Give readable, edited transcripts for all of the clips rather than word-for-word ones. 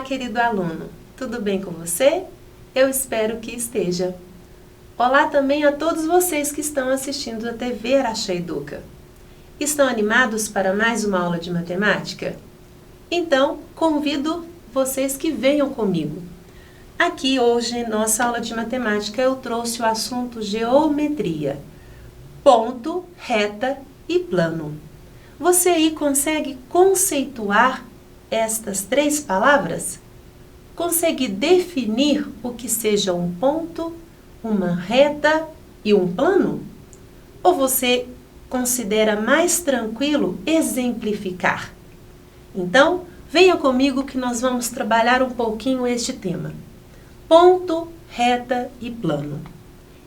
querido aluno, tudo bem com você? Eu espero que esteja. Olá também a todos vocês que estão assistindo a TV Araxá Educa. Estão animados para mais uma aula de matemática? Então, convido vocês que venham comigo. Aqui hoje, nossa aula de matemática, eu trouxe o assunto geometria, ponto, reta e plano. Você aí consegue conceituar estas três palavras? Consegue definir o que seja um ponto, uma reta e um plano? Ou você considera mais tranquilo exemplificar? Então, venha comigo que nós vamos trabalhar um pouquinho este tema. Ponto, reta e plano.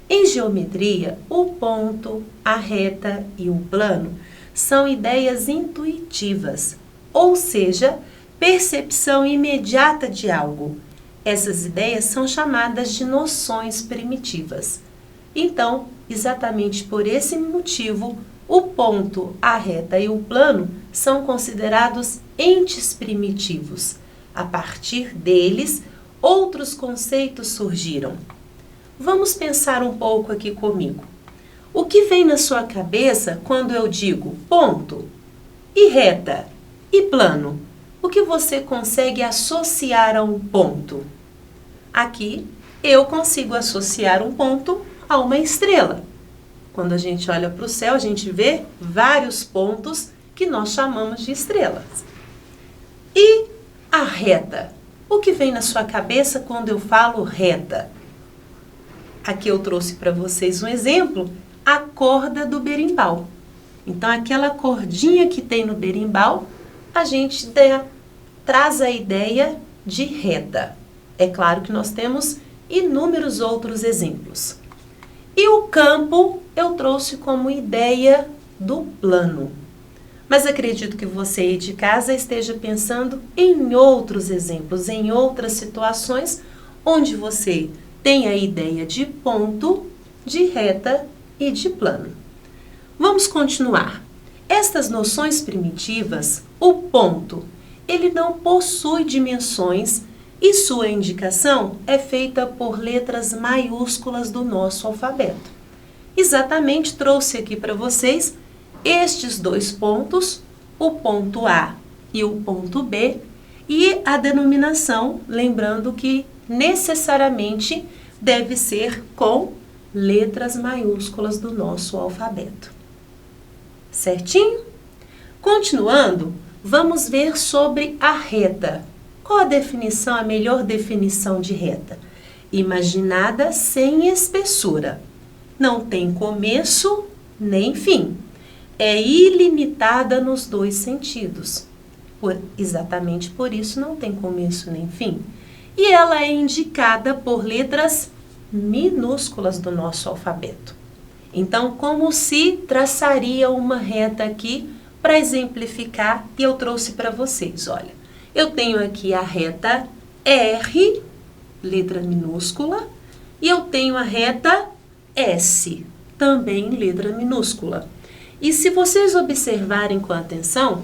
Em geometria, o ponto, a reta e o plano são ideias intuitivas, ou seja, percepção imediata de algo. Essas ideias são chamadas de noções primitivas. Então, exatamente por esse motivo, o ponto, a reta e o plano são considerados entes primitivos. A partir deles, outros conceitos surgiram. Vamos pensar um pouco aqui comigo. O que vem na sua cabeça quando eu digo ponto, e reta, e plano? O que você consegue associar a um ponto? Aqui, eu consigo associar um ponto a uma estrela. Quando a gente olha para o céu, a gente vê vários pontos que nós chamamos de estrelas. E a reta? O que vem na sua cabeça quando eu falo reta? Aqui eu trouxe para vocês um exemplo, a corda do berimbau. Então, aquela cordinha que tem no berimbau, a gente traz a ideia de reta. É claro que nós temos inúmeros outros exemplos. E o campo eu trouxe como ideia do plano. Mas acredito que você aí de casa esteja pensando em outros exemplos, em outras situações, onde você tem a ideia de ponto, de reta e de plano. Vamos continuar. Estas noções primitivas, o ponto, ele não possui dimensões e sua indicação é feita por letras maiúsculas do nosso alfabeto. Exatamente trouxe aqui para vocês estes dois pontos, o ponto A e o ponto B, e a denominação, lembrando que necessariamente deve ser com letras maiúsculas do nosso alfabeto. Certinho? Continuando, vamos ver sobre a reta. Qual a definição, a melhor definição de reta? Imaginada sem espessura. Não tem começo nem fim. É ilimitada nos dois sentidos. Exatamente por isso não tem começo nem fim. E ela é indicada por letras minúsculas do nosso alfabeto. Então, como se traçaria uma reta aqui para exemplificar, e eu trouxe para vocês, olha. Eu tenho aqui a reta R, letra minúscula, e eu tenho a reta S, também letra minúscula. E se vocês observarem com atenção,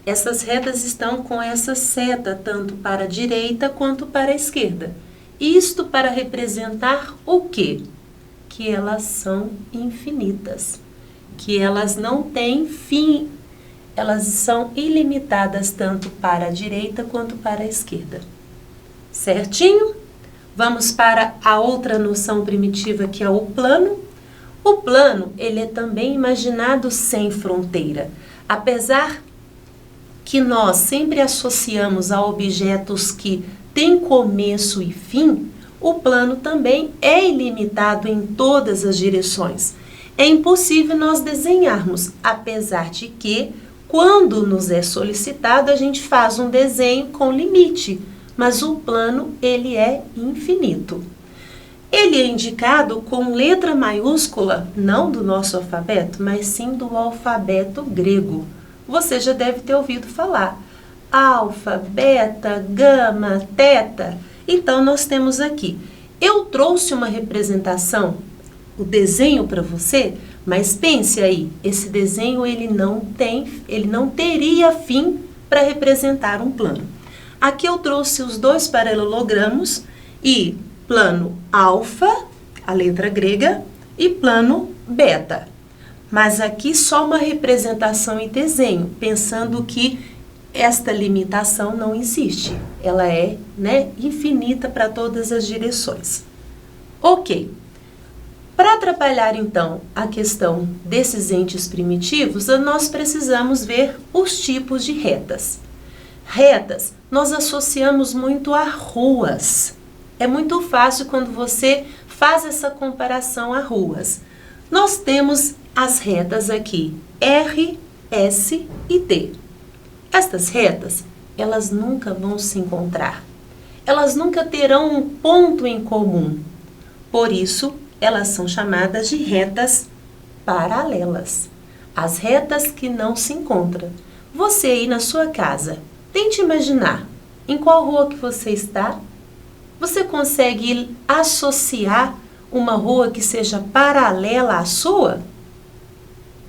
essas retas estão com essa seta tanto para a direita quanto para a esquerda. Isto para representar o quê? Que elas são infinitas, que elas não têm fim, elas são ilimitadas tanto para a direita quanto para a esquerda. Certinho? Vamos para a outra noção primitiva, que é o plano. O plano, ele é também imaginado sem fronteira. Apesar que nós sempre associamos a objetos que têm começo e fim, o plano também é ilimitado em todas as direções. É impossível nós desenharmos, apesar de que, quando nos é solicitado, a gente faz um desenho com limite, mas o plano, ele é infinito. Ele é indicado com letra maiúscula, não do nosso alfabeto, mas sim do alfabeto grego. Você já deve ter ouvido falar. Alfa, beta, gama, teta. Então, nós temos aqui. Eu trouxe uma representação, o desenho para você, mas pense aí, esse desenho ele não teria fim para representar um plano. Aqui eu trouxe os dois paralelogramos e plano alfa, a letra grega, e plano beta. Mas aqui só uma representação em desenho, pensando que esta limitação não existe. Ela é, infinita para todas as direções. Ok. Para atrapalhar, então, a questão desses entes primitivos, nós precisamos ver os tipos de retas. Retas, nós associamos muito a ruas. É muito fácil quando você faz essa comparação a ruas. Nós temos as retas aqui, R, S e T. Estas retas, elas nunca vão se encontrar. Elas nunca terão um ponto em comum. Por isso, elas são chamadas de retas paralelas. As retas que não se encontram. Você aí na sua casa, tente imaginar em qual rua que você está. Você consegue associar uma rua que seja paralela à sua?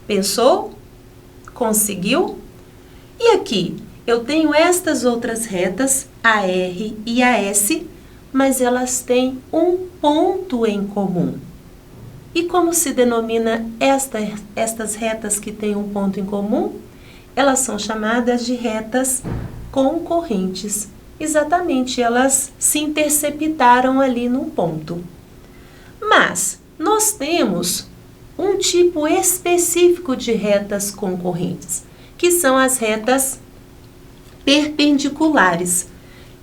Pensou? Conseguiu? E aqui, eu tenho estas outras retas, a R e a S, mas elas têm um ponto em comum. E como se denomina estas retas que têm um ponto em comum? Elas são chamadas de retas concorrentes. Exatamente, elas se interceptaram ali num ponto. Mas nós temos um tipo específico de retas concorrentes, que são as retas perpendiculares.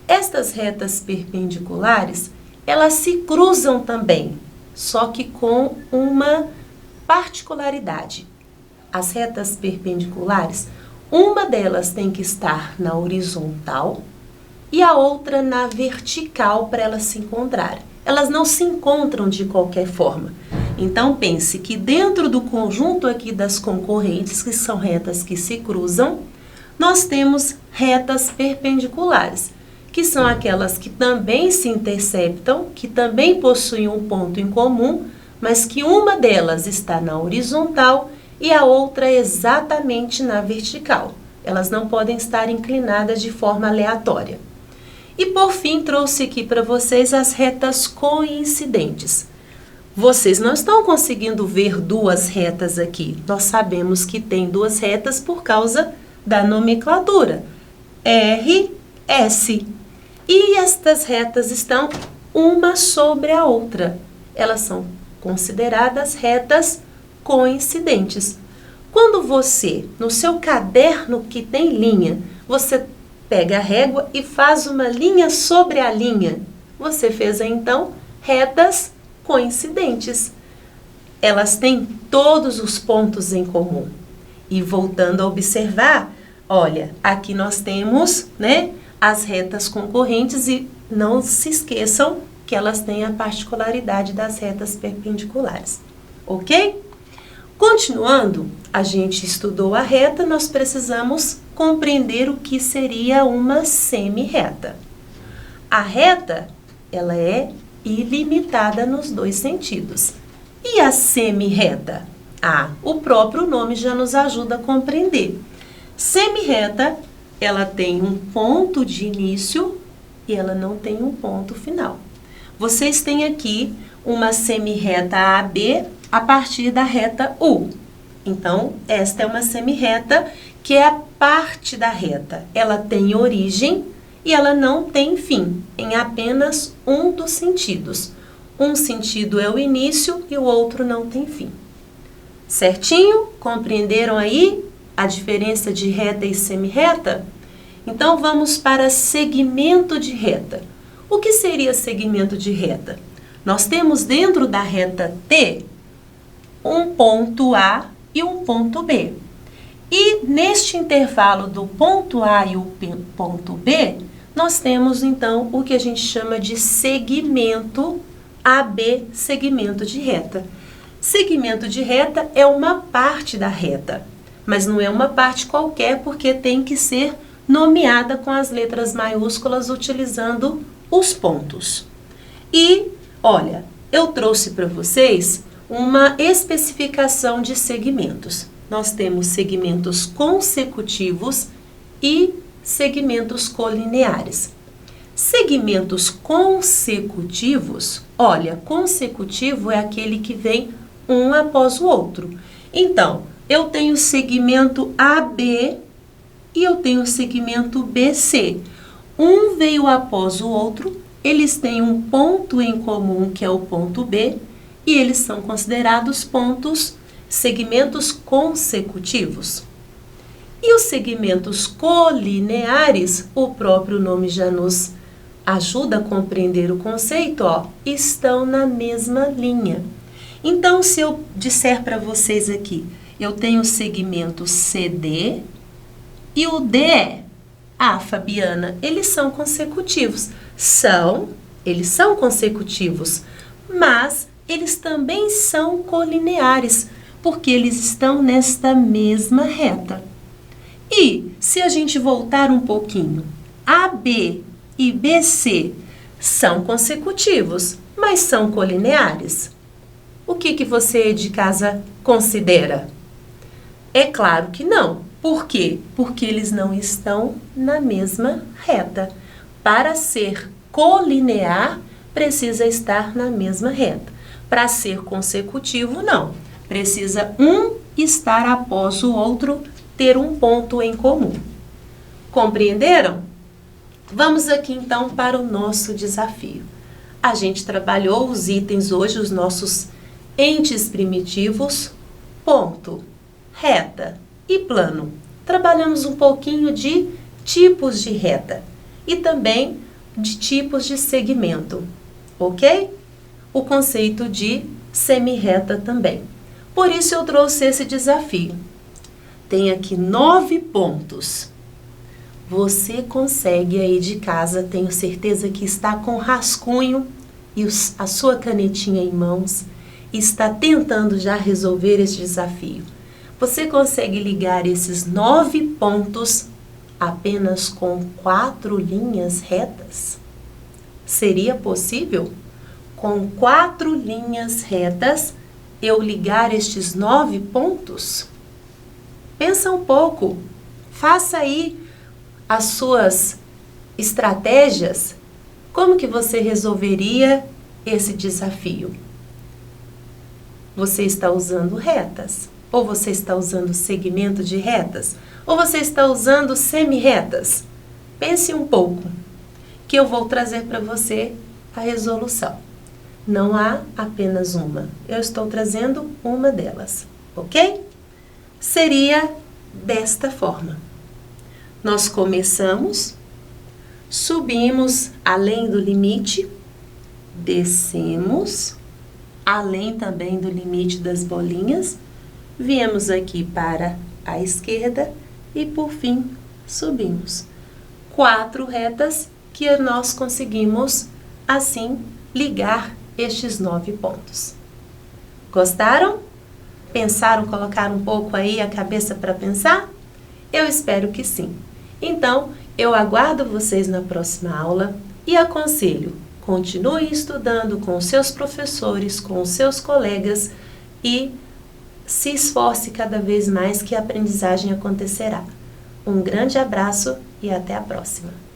Estas retas perpendiculares, elas se cruzam também, só que com uma particularidade. As retas perpendiculares, uma delas tem que estar na horizontal e a outra na vertical para elas se encontrarem. Elas não se encontram de qualquer forma. Então, pense que dentro do conjunto aqui das concorrentes, que são retas que se cruzam, nós temos retas perpendiculares, que são aquelas que também se interceptam, que também possuem um ponto em comum, mas que uma delas está na horizontal e a outra exatamente na vertical. Elas não podem estar inclinadas de forma aleatória. E por fim, trouxe aqui para vocês as retas coincidentes. Vocês não estão conseguindo ver duas retas aqui. Nós sabemos que tem duas retas por causa da nomenclatura. R, S. E estas retas estão uma sobre a outra. Elas são consideradas retas coincidentes. Quando você, no seu caderno que tem linha, você pega a régua e faz uma linha sobre a linha, você fez então retas coincidentes. Elas têm todos os pontos em comum. E voltando a observar, olha, aqui nós temos, as retas concorrentes e não se esqueçam que elas têm a particularidade das retas perpendiculares. Ok? Continuando, a gente estudou a reta, nós precisamos compreender o que seria uma semi-reta. A reta, ela é ilimitada nos dois sentidos. E a semi-reta? O próprio nome já nos ajuda a compreender. Semi-reta, ela tem um ponto de início e ela não tem um ponto final. Vocês têm aqui uma semi-reta AB a partir da reta U. Então, esta é uma semi-reta que é a parte da reta. Ela tem origem e ela não tem fim, em apenas um dos sentidos. Um sentido é o início e o outro não tem fim. Certinho? Compreenderam aí a diferença de reta e semi-reta? Então, vamos para segmento de reta. O que seria segmento de reta? Nós temos dentro da reta T um ponto A e um ponto B. E neste intervalo do ponto A e o ponto B, nós temos então o que a gente chama de segmento AB, segmento de reta. Segmento de reta é uma parte da reta, mas não é uma parte qualquer porque tem que ser nomeada com as letras maiúsculas utilizando os pontos. E, olha, eu trouxe para vocês uma especificação de segmentos. Nós temos segmentos consecutivos e segmentos colineares. Segmentos consecutivos, olha, consecutivo é aquele que vem um após o outro. Então, eu tenho o segmento AB e eu tenho o segmento BC. Um veio após o outro, eles têm um ponto em comum, que é o ponto B, e eles são considerados segmentos consecutivos. E os segmentos colineares, o próprio nome já nos ajuda a compreender o conceito, ó, estão na mesma linha. Então, se eu disser para vocês aqui, eu tenho o segmento CD e o DE. Ah, Fabiana, eles são consecutivos. Eles são consecutivos, mas eles também são colineares, porque eles estão nesta mesma reta. E se a gente voltar um pouquinho, AB e BC são consecutivos, mas são colineares. O que você de casa considera? É claro que não. Por quê? Porque eles não estão na mesma reta. Para ser colinear, precisa estar na mesma reta. Para ser consecutivo, não. Precisa um estar após o outro, ter um ponto em comum. Compreenderam? Vamos aqui então para o nosso desafio. A gente trabalhou os itens hoje, os nossos entes primitivos, ponto, reta e plano. Trabalhamos um pouquinho de tipos de reta e também de tipos de segmento, ok? O conceito de semirreta também. Por isso eu trouxe esse desafio. Tem aqui 9 pontos. Você consegue aí de casa, tenho certeza que está com rascunho e a sua canetinha em mãos e está tentando já resolver esse desafio. Você consegue ligar esses 9 pontos apenas com 4 linhas retas? Seria possível? Com 4 linhas retas, eu ligar estes 9 pontos? Pensa um pouco, faça aí as suas estratégias. Como que você resolveria esse desafio? Você está usando retas? Ou você está usando segmento de retas? Ou você está usando semirretas? Pense um pouco, que eu vou trazer para você a resolução. Não há apenas uma. Eu estou trazendo uma delas, ok? Seria desta forma. Nós começamos, subimos além do limite, descemos, além também do limite das bolinhas, viemos aqui para a esquerda e, por fim, subimos. 4 retas que nós conseguimos, assim, ligar estes 9 pontos. Gostaram? Pensaram, colocaram um pouco aí a cabeça para pensar? Eu espero que sim. Então, eu aguardo vocês na próxima aula e aconselho, continue estudando com os seus professores, com os seus colegas e se esforce cada vez mais que a aprendizagem acontecerá. Um grande abraço e até a próxima!